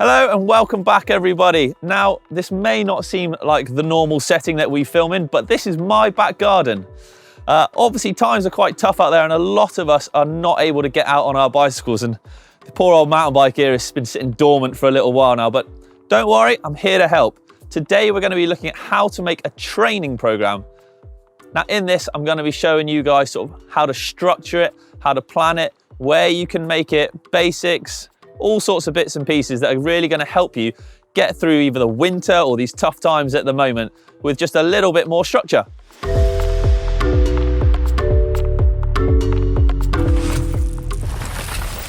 Hello and welcome back everybody. Now, this may not seem like the normal setting that we film in, but this is my back garden. Obviously times are quite tough out there and a lot of us are not able to get out on our bicycles, and the poor old mountain bike here has been sitting dormant for a little while now, but don't worry, I'm here to help. Today we're going to be looking at how to make a training program. Now in this, I'm going to be showing you guys sort of how to structure it, how to plan it, where you can make it, basics, all sorts of bits and pieces that are really going to help you get through either the winter or these tough times at the moment with just a little bit more structure.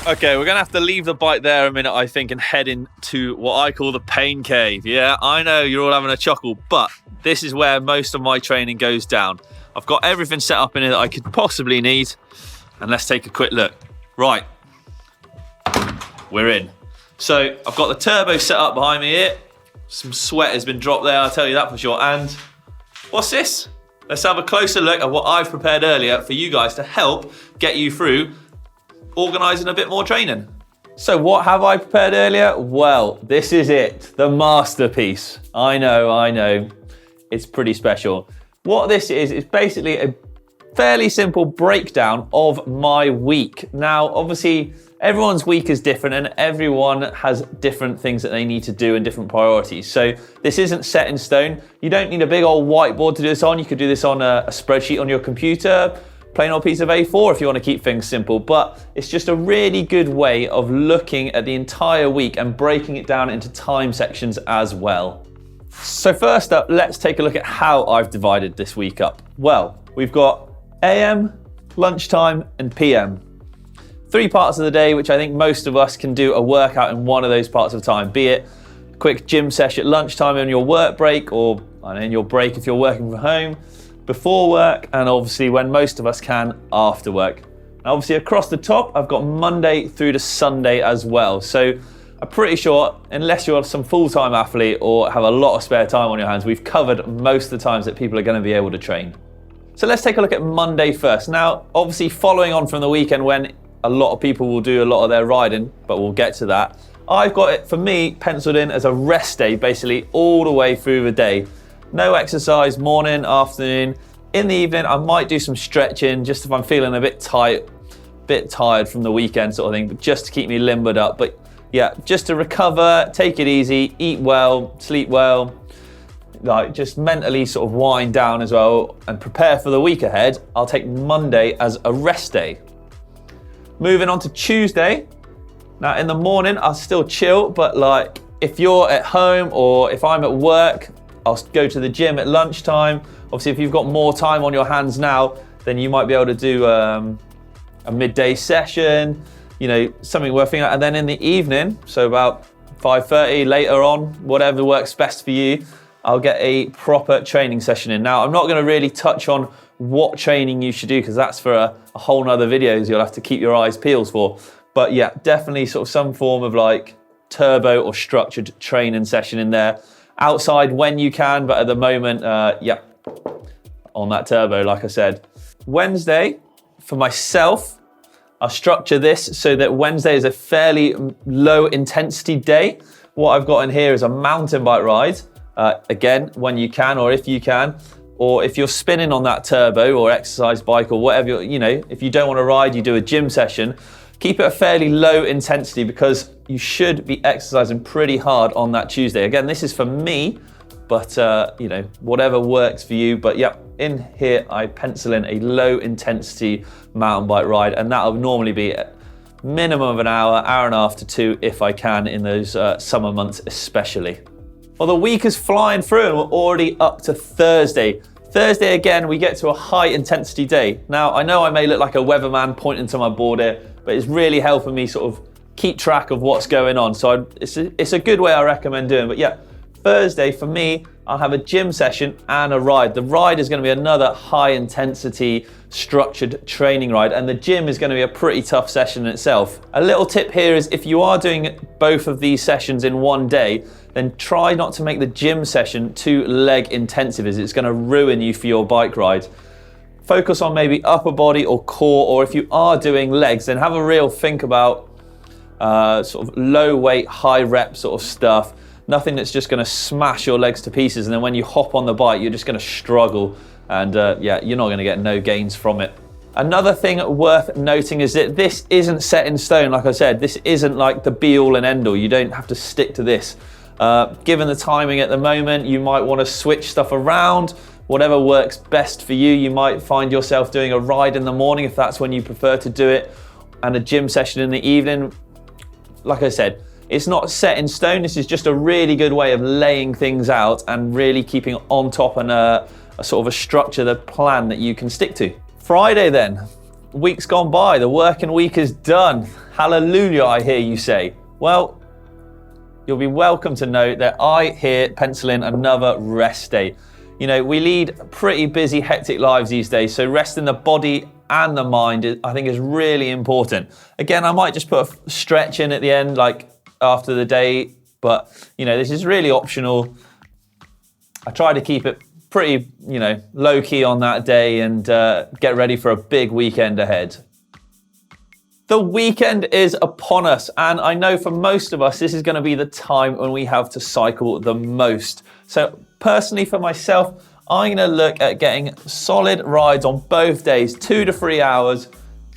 Okay, we're gonna have to leave the bike there a minute, I think, and head into what I call the pain cave. Yeah, I know you're all having a chuckle, but this is where most of my training goes down. I've got everything set up in here that I could possibly need, and let's take a quick look. Right. We're in. So I've got the turbo set up behind me here. Some sweat has been dropped there, I'll tell you that for sure. And what's this? Let's have a closer look at what I've prepared earlier for you guys to help get you through organising a bit more training. So what have I prepared earlier? Well, this is it, the masterpiece. I know, it's pretty special. What this is basically a fairly simple breakdown of my week. Now, obviously, everyone's week is different and everyone has different things that they need to do and different priorities. So this isn't set in stone. You don't need a big old whiteboard to do this on. You could do this on a spreadsheet on your computer, plain old piece of A4 if you want to keep things simple. But it's just a really good way of looking at the entire week and breaking it down into time sections as well. So first up, let's take a look at how I've divided this week up. Well, we've got AM, lunchtime, and PM. 3 parts of the day, which I think most of us can do a workout in one of those parts of time, be it a quick gym session at lunchtime on your work break, or in your break if you're working from home, before work, and obviously when most of us can, after work. Now obviously across the top, I've got Monday through to Sunday as well. So I'm pretty sure, unless you're some full-time athlete or have a lot of spare time on your hands, we've covered most of the times that people are going to be able to train. So let's take a look at Monday first. Now, obviously following on from the weekend when a lot of people will do a lot of their riding, but we'll get to that. I've got it, for me, penciled in as a rest day, basically all the way through the day. No exercise, morning, afternoon. In the evening, I might do some stretching, just if I'm feeling a bit tight, bit tired from the weekend sort of thing, but just to keep me limbered up. But yeah, just to recover, take it easy, eat well, sleep well, like just mentally sort of wind down as well and prepare for the week ahead. I'll take Monday as a rest day. Moving on to Tuesday. Now in the morning, I'll still chill, but like if you're at home or if I'm at work, I'll go to the gym at lunchtime. Obviously, if you've got more time on your hands now, then you might be able to do a midday session, you know, something worth thinking about. And then in the evening, so about 5:30 later on, whatever works best for you, I'll get a proper training session in. Now, I'm not gonna really touch on what training you should do because that's for a whole nother videos you'll have to keep your eyes peeled for. But yeah, definitely sort of some form of like turbo or structured training session in there. Outside when you can, but at the moment, yeah, on that turbo, like I said. Wednesday, for myself, I'll structure this so that Wednesday is a fairly low intensity day. What I've got in here is a mountain bike ride. Again, when you can, or if you can, or if you're spinning on that turbo or exercise bike or whatever, you know, if you don't want to ride, you do a gym session, keep it a fairly low intensity because you should be exercising pretty hard on that Tuesday. Again, this is for me, but you know, whatever works for you. But yeah, in here, I pencil in a low intensity mountain bike ride, and that'll normally be a minimum of an hour, hour and a half to 2 if I can in those summer months especially. Well, the week is flying through and we're already up to Thursday. Thursday, again, we get to a high intensity day. Now, I know I may look like a weatherman pointing to my board here, but it's really helping me sort of keep track of what's going on. So it's a good way I recommend doing. But yeah, Thursday for me, I'll have a gym session and a ride. The ride is going to be another high intensity structured training ride, and the gym is going to be a pretty tough session in itself. A little tip here is if you are doing both of these sessions in one day, then try not to make the gym session too leg intensive, as it's going to ruin you for your bike ride. Focus on maybe upper body or core, or if you are doing legs, then have a real think about sort of low weight, high rep sort of stuff. Nothing that's just going to smash your legs to pieces, and then when you hop on the bike, you're just going to struggle, and yeah, you're not going to get no gains from it. Another thing worth noting is that this isn't set in stone. Like I said, this isn't like the be-all and end-all. You don't have to stick to this. Given the timing at the moment, you might want to switch stuff around. Whatever works best for you. You might find yourself doing a ride in the morning if that's when you prefer to do it, and a gym session in the evening. Like I said, it's not set in stone. This is just a really good way of laying things out and really keeping on top and a sort of a structured plan that you can stick to. Friday then, week's gone by, the working week is done. Hallelujah, I hear you say. Well, you'll be welcome to know that I here pencil in another rest day. You know, we lead pretty busy, hectic lives these days, so resting the body and the mind, I think, is really important. Again, I might just put a stretch in at the end, like after the day, but you know, this is really optional. I try to keep it pretty, you know, low key on that day and get ready for a big weekend ahead. The weekend is upon us, and I know for most of us, this is going to be the time when we have to cycle the most. So personally for myself, I'm going to look at getting solid rides on both days, 2 to 3 hours.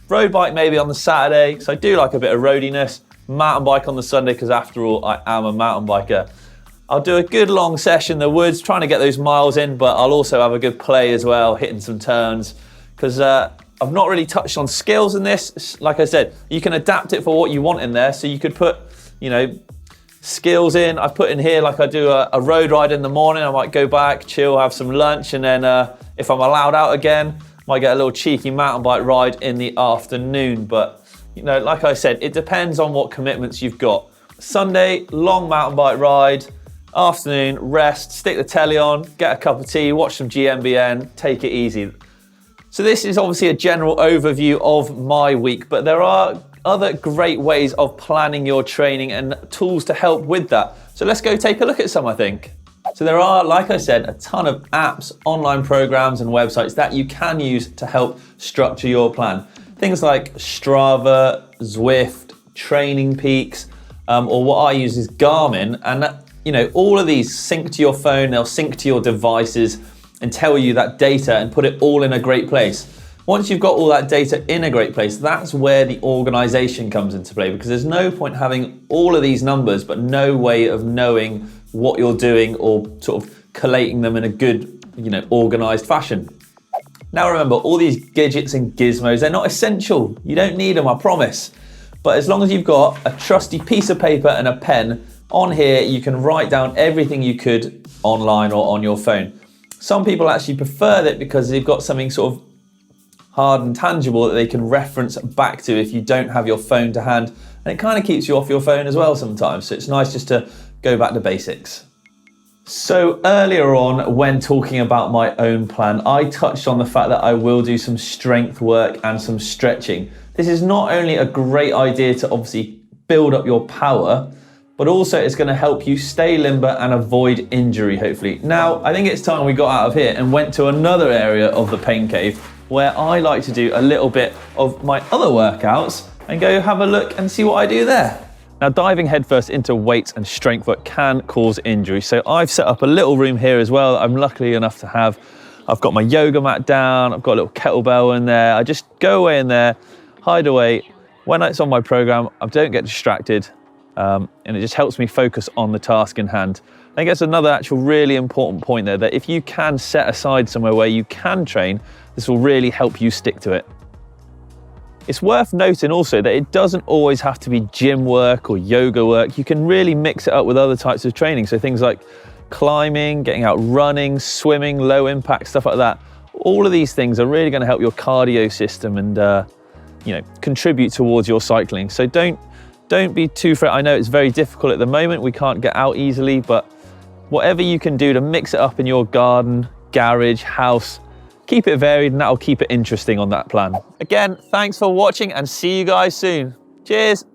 Road bike maybe on the Saturday, because I do like a bit of roadiness. Mountain bike on the Sunday, because after all, I am a mountain biker. I'll do a good long session in the woods, trying to get those miles in, but I'll also have a good play as well, hitting some turns, because I've not really touched on skills in this. Like I said, you can adapt it for what you want in there, so you could put, you know, skills in. I've put in here, like I do a road ride in the morning, I might go back, chill, have some lunch, and then if I'm allowed out again, might get a little cheeky mountain bike ride in the afternoon. But you know, like I said, it depends on what commitments you've got. Sunday, long mountain bike ride. Afternoon, rest, stick the telly on, get a cup of tea, watch some GMBN, take it easy. So this is obviously a general overview of my week, but there are other great ways of planning your training and tools to help with that. So let's go take a look at some, I think. So there are, like I said, a ton of apps, online programs and websites that you can use to help structure your plan. Things like Strava, Zwift, Training Peaks, or what I use is Garmin, and that, you know, all of these sync to your phone, they'll sync to your devices and tell you that data and put it all in a great place. Once you've got all that data in a great place, that's where the organization comes into play, because there's no point having all of these numbers but no way of knowing what you're doing or sort of collating them in a good, you know, organized fashion. Now remember, all these gadgets and gizmos, they're not essential. You don't need them, I promise. But as long as you've got a trusty piece of paper and a pen, on here you can write down everything you could online or on your phone. Some people actually prefer that because they've got something sort of hard and tangible that they can reference back to if you don't have your phone to hand. And it kind of keeps you off your phone as well sometimes. So it's nice just to go back to basics. So earlier on, when talking about my own plan, I touched on the fact that I will do some strength work and some stretching. This is not only a great idea to obviously build up your power, but also it's going to help you stay limber and avoid injury, hopefully. Now, I think it's time we got out of here and went to another area of the pain cave where I like to do a little bit of my other workouts and go have a look and see what I do there. Now, diving headfirst into weights and strength work can cause injury. So I've set up a little room here as well. I'm lucky enough to have. I've got my yoga mat down. I've got a little kettlebell in there. I just go away in there, hide away. When it's on my program, I don't get distracted. And it just helps me focus on the task in hand. I think that's another actual really important point there, that if you can set aside somewhere where you can train, this will really help you stick to it. It's worth noting also that it doesn't always have to be gym work or yoga work. You can really mix it up with other types of training. So things like climbing, getting out running, swimming, low impact, stuff like that. All of these things are really going to help your cardio system and you know, contribute towards your cycling. So don't be too afraid. I know it's very difficult at the moment. We can't get out easily, but whatever you can do to mix it up in your garden, garage, house, keep it varied, and that'll keep it interesting on that plan. Again, thanks for watching and see you guys soon. Cheers.